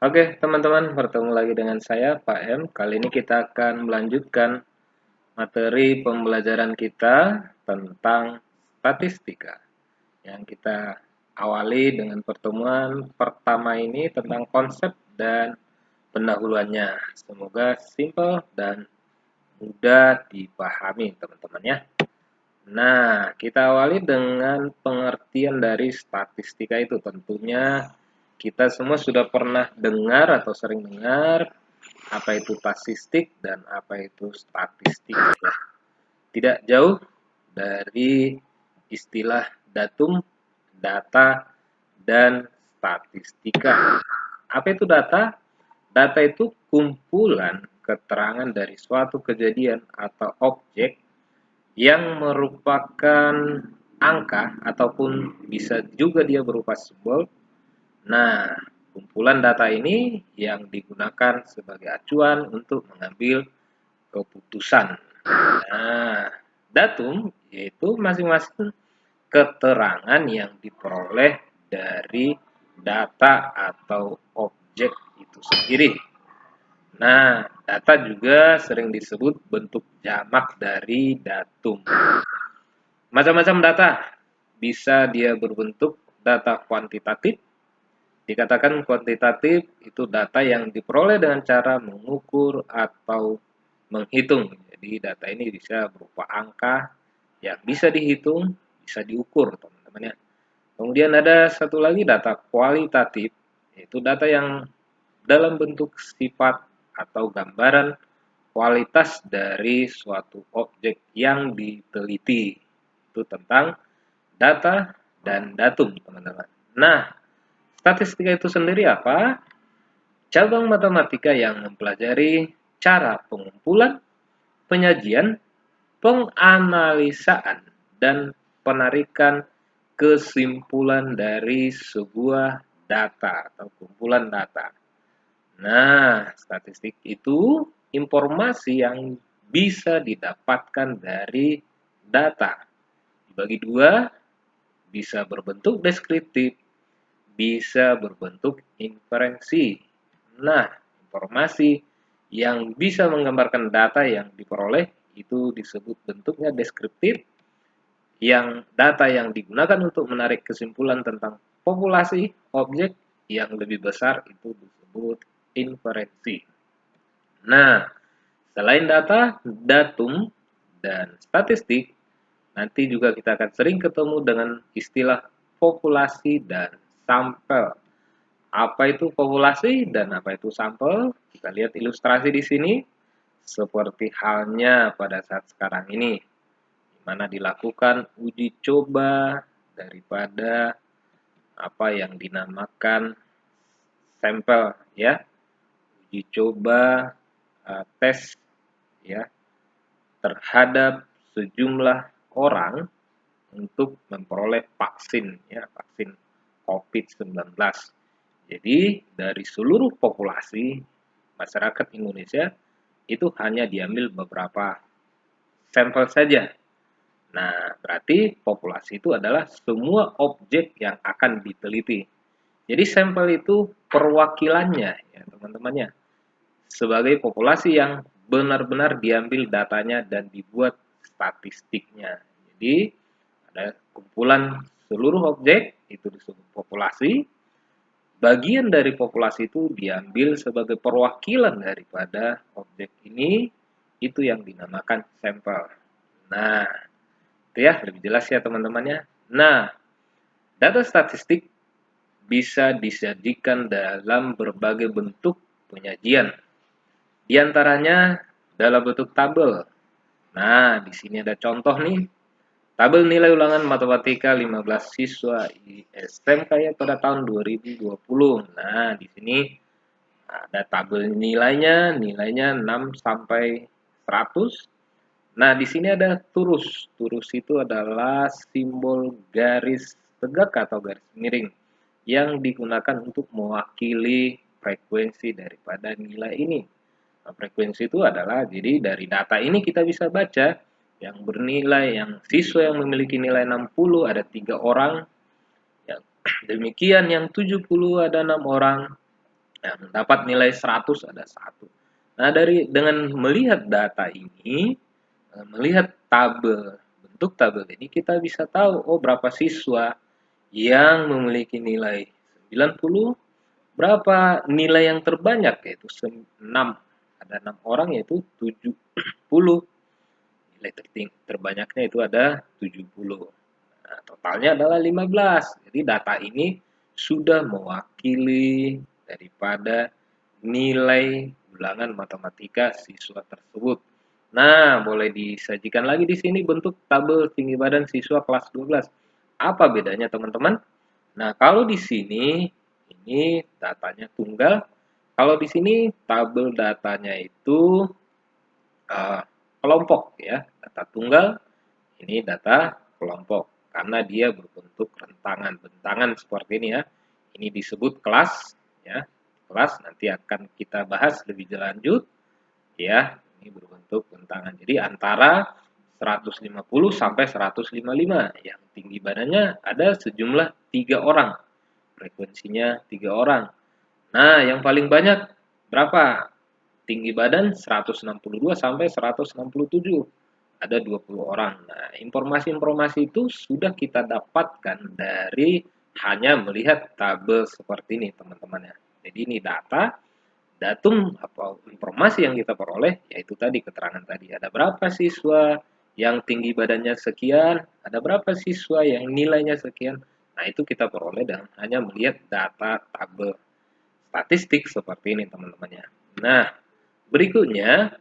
Oke, teman-teman, bertemu lagi dengan saya, Pak M. Kali ini kita akan melanjutkan materi pembelajaran kita tentang statistika. Yang kita awali dengan pertemuan pertama ini tentang konsep dan pendahuluannya. Semoga simpel dan mudah dipahami, teman-teman ya. Nah, kita awali dengan pengertian dari statistika itu. Tentunya kita semua sudah pernah dengar atau sering dengar apa itu statistik dan apa itu statistik ya. Tidak jauh dari istilah datum, data, dan statistika. Apa itu data? Data itu kumpulan keterangan dari suatu kejadian atau objek yang merupakan angka ataupun bisa juga dia berupa simbol. Nah, kumpulan data ini yang digunakan sebagai acuan untuk mengambil keputusan. Nah, datum yaitu masing-masing keterangan yang diperoleh dari data atau objek itu sendiri. Nah, data juga sering disebut bentuk jamak dari datum. Macam-macam data, bisa dia berbentuk data kuantitatif. Dikatakan kuantitatif itu data yang diperoleh dengan cara mengukur atau menghitung. Jadi data ini bisa berupa angka yang bisa dihitung, bisa diukur, teman-teman ya. Kemudian ada satu lagi data kualitatif, yaitu data yang dalam bentuk sifat atau gambaran kualitas dari suatu objek yang diteliti. Itu tentang data dan datum, teman-teman. Nah, statistika itu sendiri apa? Cabang matematika yang mempelajari cara pengumpulan, penyajian, penganalisaan, dan penarikan kesimpulan dari sebuah data atau kumpulan data. Nah, statistik itu informasi yang bisa didapatkan dari data. Dibagi dua, bisa berbentuk deskriptif, bisa berbentuk inferensi. Nah, informasi yang bisa menggambarkan data yang diperoleh itu disebut bentuknya deskriptif, yang data yang digunakan untuk menarik kesimpulan tentang populasi objek yang lebih besar itu disebut inferensi. Nah, selain data, datum, dan statistik, nanti juga kita akan sering ketemu dengan istilah populasi dan sampel. Apa itu populasi dan apa itu sampel? Kita lihat ilustrasi di sini, seperti halnya pada saat sekarang ini, di mana dilakukan uji coba daripada apa yang dinamakan sampel ya, uji coba tes ya terhadap sejumlah orang untuk memperoleh vaksin ya, vaksin COVID-19. Jadi dari seluruh populasi masyarakat Indonesia itu hanya diambil beberapa sampel saja. Nah, berarti populasi itu adalah semua objek yang akan diteliti. Jadi sampel itu perwakilannya ya teman-temannya sebagai populasi yang benar-benar diambil datanya dan dibuat statistiknya. Jadi ada kumpulan seluruh objek itu disebut populasi. Bagian dari populasi itu diambil sebagai perwakilan daripada objek ini, itu yang dinamakan sampel. Nah, itu ya lebih jelas ya teman-temannya. Nah, data statistik bisa disajikan dalam berbagai bentuk penyajian. Di antaranya dalam bentuk tabel. Nah, di sini ada contoh nih. Tabel nilai ulangan matematika 15 siswa SMK ya pada tahun 2020. Nah, di sini ada tabel nilainya 6 sampai 100. Nah, di sini ada turus. Turus itu adalah simbol garis tegak atau garis miring yang digunakan untuk mewakili frekuensi daripada nilai ini. Nah, frekuensi itu adalah jadi dari data ini kita bisa baca yang bernilai yang siswa yang memiliki nilai 60 ada 3 orang. Ya, demikian yang 70 ada 6 orang. Nah, mendapat nilai 100 ada 1. Nah, dengan melihat data ini, melihat bentuk tabel ini kita bisa tahu oh berapa siswa yang memiliki nilai 90, berapa nilai yang terbanyak yaitu 6. Ada 6 orang yaitu 70. Nilai terbanyaknya itu ada 70. Nah, totalnya adalah 15. Jadi data ini sudah mewakili daripada nilai ulangan matematika siswa tersebut. Nah, boleh disajikan lagi di sini bentuk tabel tinggi badan siswa kelas 12. Apa bedanya, teman-teman? Nah, kalau di sini ini datanya tunggal. Kalau di sini tabel datanya itu kelompok ya. Data tunggal ini data kelompok karena dia berbentuk rentangan, bentangan seperti ini ya. Ini disebut kelas ya. Kelas nanti akan kita bahas lebih lanjut ya. Ini berbentuk bentangan. Jadi antara 150 sampai 155 yang tinggi badannya ada sejumlah 3 orang. Frekuensinya 3 orang. Nah, yang paling banyak berapa? Tinggi badan 162 sampai 167. Ada 20 orang. Nah, informasi-informasi itu sudah kita dapatkan dari hanya melihat tabel seperti ini, teman-teman ya. Jadi ini datum atau informasi yang kita peroleh, yaitu tadi keterangan tadi. Ada berapa siswa yang tinggi badannya sekian, ada berapa siswa yang nilainya sekian. Nah, itu kita peroleh dengan hanya melihat data tabel statistik seperti ini, teman-teman ya. Nah, berikutnya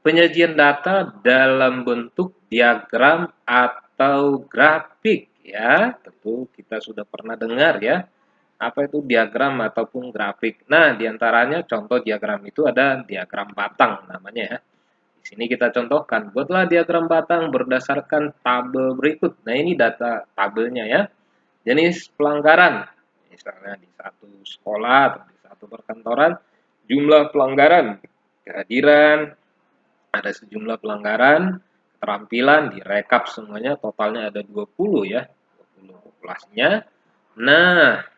penyajian data dalam bentuk diagram atau grafik ya. Tentu kita sudah pernah dengar ya. Apa itu diagram ataupun grafik? Nah, diantaranya contoh diagram itu ada diagram batang namanya ya. Di sini kita contohkan, buatlah diagram batang berdasarkan tabel berikut. Nah, ini data tabelnya ya. Jenis pelanggaran, misalnya di satu sekolah atau di satu perkantoran, jumlah pelanggaran, kehadiran, ada sejumlah pelanggaran, keterampilan, direkap semuanya, totalnya ada 20 ya, 20 populasinya. Nah,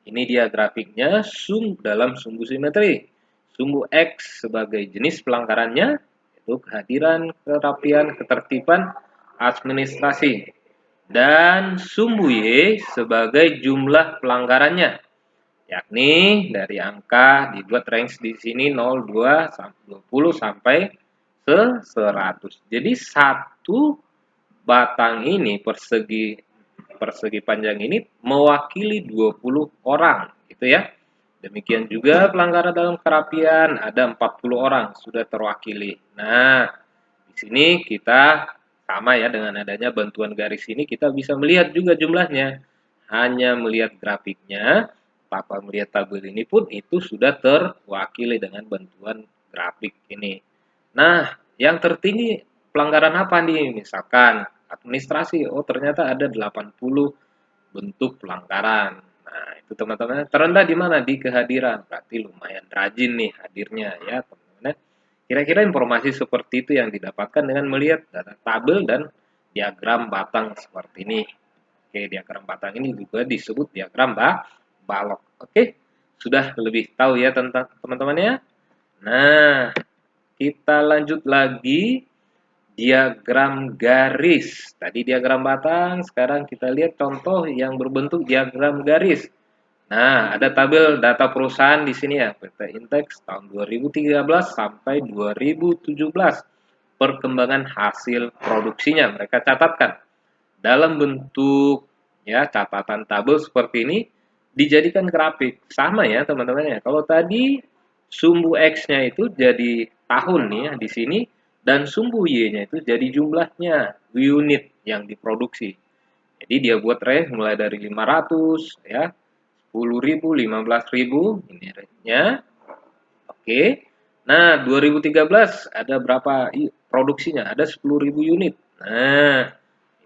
ini dia grafiknya dalam sumbu simetri. Sumbu X sebagai jenis pelanggarannya, yaitu kehadiran, kerapian, ketertiban, administrasi. Dan sumbu Y sebagai jumlah pelanggarannya, yakni dari angka dibuat range di sini 0, 2, 20 sampai 100. Jadi satu batang ini persegi panjang ini mewakili 20 orang gitu ya. Demikian juga pelanggaran dalam kerapian ada 40 orang sudah terwakili. Nah, di sini kita sama ya dengan adanya bantuan garis ini kita bisa melihat juga jumlahnya. Hanya melihat grafiknya, tanpa melihat tabel ini pun itu sudah terwakili dengan bantuan grafik ini. Nah, yang tertinggi pelanggaran apa nih? Misalkan administrasi, oh ternyata ada 80 bentuk pelanggaran. Nah, itu teman-teman. Terendah di mana? Di kehadiran. Berarti lumayan rajin nih hadirnya ya, teman-teman. Kira-kira informasi seperti itu yang didapatkan dengan melihat data tabel dan diagram batang seperti ini. Oke, diagram batang ini juga disebut diagram balok. Oke, sudah lebih tahu ya tentang teman-temannya. Nah, kita lanjut lagi diagram garis. Tadi diagram batang, sekarang kita lihat contoh yang berbentuk diagram garis. Nah, ada tabel data perusahaan di sini ya, PT Intex tahun 2013 sampai 2017. Perkembangan hasil produksinya mereka catatkan dalam bentuk ya catatan tabel seperti ini dijadikan grafik. Sama ya, teman-teman ya. Kalau tadi sumbu X-nya itu jadi tahun nih ya di sini dan sumbu Y-nya itu jadi jumlahnya unit yang diproduksi. Jadi dia buat range mulai dari 500 ya, 10.000, 15.000 ini range-nya. Oke. Nah, 2013 ada berapa produksinya? Ada 10.000 unit. Nah,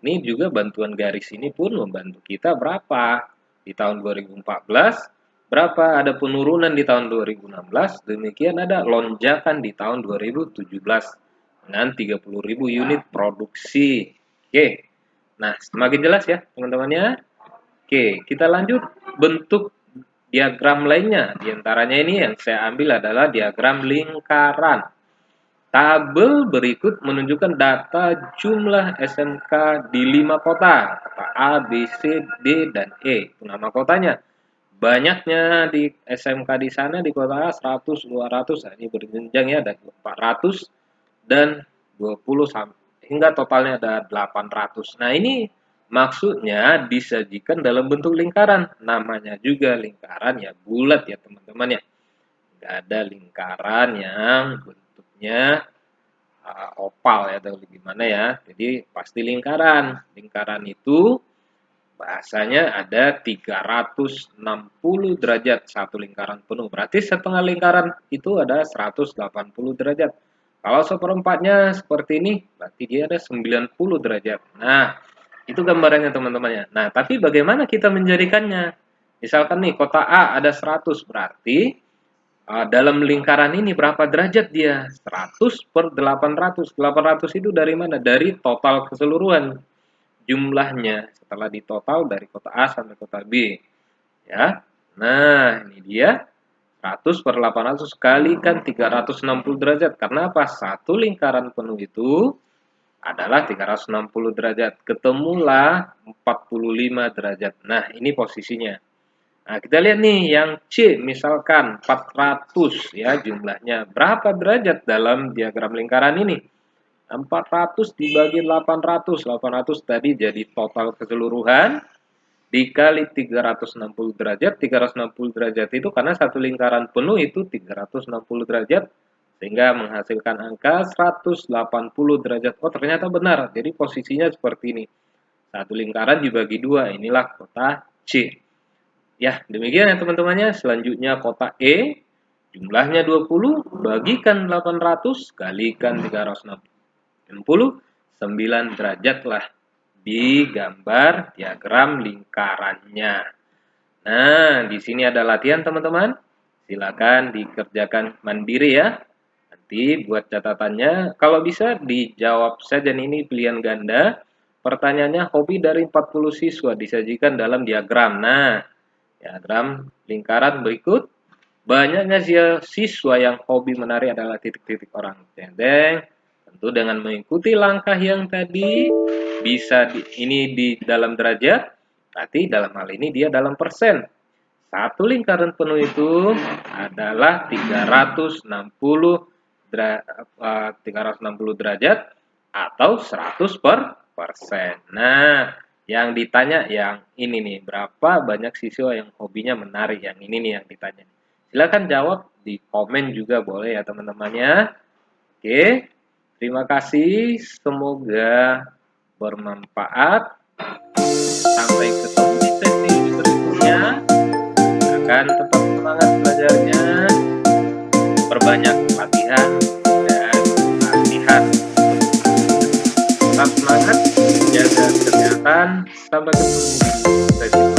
ini juga bantuan garis ini pun membantu kita berapa? Di tahun 2014 berapa? Ada penurunan di tahun 2016, demikian ada lonjakan di tahun 2017 dengan 30.000 unit produksi. Oke. Nah, semakin jelas ya teman-temannya. Oke, kita lanjut bentuk diagram lainnya. Di antaranya ini yang saya ambil adalah diagram lingkaran. Tabel berikut menunjukkan data jumlah SMK di 5 kota, kota A, B, C, D, dan E. Itu nama kotanya. Banyaknya di SMK di sana di kota A 100, 200, nah ini berjenjang ya, ada 400 dan 20 hingga totalnya ada 800. Nah, ini maksudnya disajikan dalam bentuk lingkaran. Namanya juga lingkaran ya bulat ya teman-teman ya. Nggak ada lingkaran yang bentuknya oval ya atau gimana ya. Jadi pasti lingkaran. Lingkaran itu bahasanya ada 360 derajat satu lingkaran penuh. Berarti setengah lingkaran itu ada 180 derajat. Kalau seperempatnya seperti ini, berarti dia ada 90 derajat. Nah, itu gambarannya teman-temannya. Nah, tapi bagaimana kita menjadikannya? Misalkan nih, kota A ada 100, berarti dalam lingkaran ini berapa derajat dia? 100 per 800. 800 itu dari mana? Dari total keseluruhan jumlahnya setelah ditotal dari kota A sampai kota B. Ya. Nah, ini dia 100 per 800 kalikan 360 derajat. Karena apa? Satu lingkaran penuh itu adalah 360 derajat. Ketemulah 45 derajat. Nah, ini posisinya. Nah, kita lihat nih yang C, misalkan 400 ya jumlahnya. Berapa derajat dalam diagram lingkaran ini? 400 dibagi 800. 800 tadi jadi total keseluruhan dikali 360 derajat. 360 derajat itu karena satu lingkaran penuh itu 360 derajat sehingga menghasilkan angka 180 derajat. Oh, ternyata benar. Jadi posisinya seperti ini. Satu lingkaran dibagi dua. Inilah kota C. Ya, demikian ya teman-temannya. Selanjutnya kota E. Jumlahnya 20. Bagikan 800. Kalikan 360. 9 derajat lah di gambar diagram lingkarannya. Nah, di sini ada latihan teman-teman. Silakan dikerjakan mandiri ya. Nanti buat catatannya, kalau bisa dijawab saja ini pilihan ganda. Pertanyaannya, hobi dari 40 siswa disajikan dalam diagram. Nah, diagram lingkaran berikut. Banyaknya siswa yang hobi menari adalah titik-titik orang. Deng. Tentu dengan mengikuti langkah yang tadi, bisa ini di dalam derajat, berarti dalam hal ini dia dalam persen. Satu lingkaran penuh itu adalah 360 derajat atau 100 per persen. Nah, yang ditanya yang ini nih, berapa banyak siswa yang hobinya menari? Yang ini nih yang ditanya. Silakan jawab di komen juga boleh ya teman-temannya. Oke, terima kasih. Semoga bermanfaat. Sampai ketemu di sesi berikutnya. Silakan tetap semangat belajarnya. Perbanyak latihan dan latihan. Tetap semangat, jaga kesehatan. Sampai ketemu di sesi